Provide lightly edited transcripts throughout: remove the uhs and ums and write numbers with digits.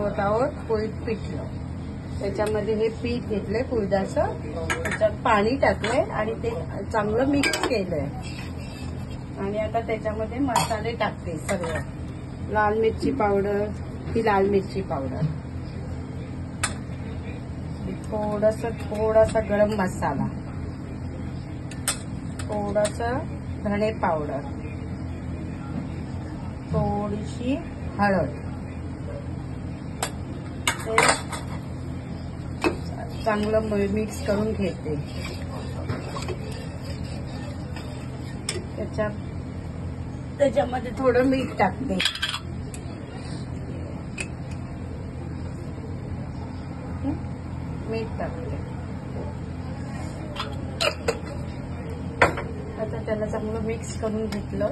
बनवत आहोत पोळी पिठलं. त्याच्यामध्ये हे पीठ घेतलंय कुळदाचं, त्याच्यात पाणी टाकलंय आणि ते चांगलं मिक्स केलंय. आणि आता त्याच्यामध्ये मसाले टाकते सर्व. लाल मिरची पावडर, ही लाल मिरची पावडर, थोडासा गरम मसाला, थोडासा धणे पावडर, थोडीशी हळद. ते चांगलं मिक्स करून घेते. त्याच्यामध्ये थोडं मीठ टाकते. मीठ टाकते. आता त्याला चांगलं मिक्स करून घेतलं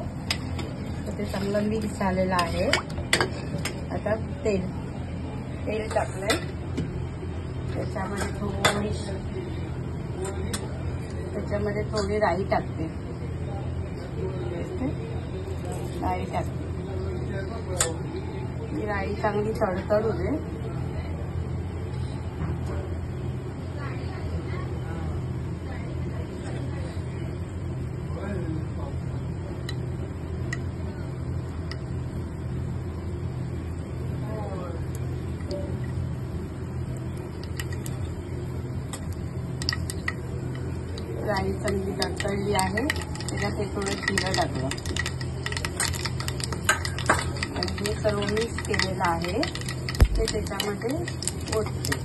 तर ते चांगलं मिक्स झालेलं आहे. आता तेल टाकलंय. त्याच्यामध्ये थोडी राई टाकते. राई टाकते. ही राई चांगली तडतडू दे. राई चांगली तडतडली आहे. त्याच्यात हे थोडं जिरं टाकलं आणि हे सर्व मिक्स केलेलं आहे ते त्याच्यामध्ये ओतते.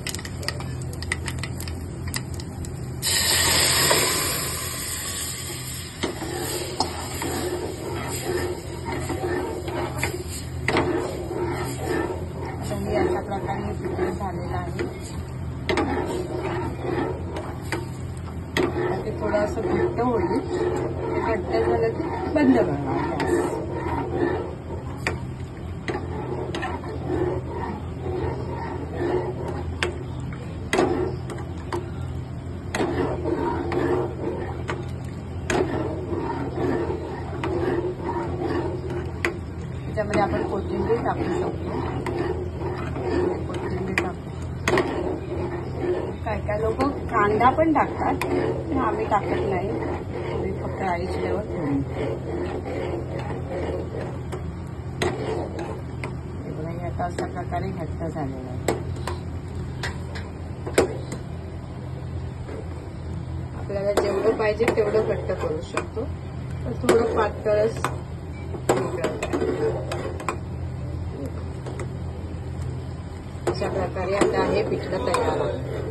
आता हे अशा प्रकारे पिठलं झालेलं आहे. ते थोडंसं घट्ट होईल. ते घट्ट झालं की बंद करणार गॅस. त्याच्यामध्ये आपण कोथिंबीर टाकू शकतो. कोथिंबीर टाकू. काय लोक कांदा पण टाकतात, पण आम्ही टाकत नाही. आम्ही फक्त आईसल्यावर ठेवून. हे आता अशा प्रकारे घट्ट झालेलं आहे. आपल्याला जेवढं पाहिजे तेवढं घट्ट करू शकतो, तर थोडं पातळच. अशा प्रकारे आता हे पिठलं तयार आहे.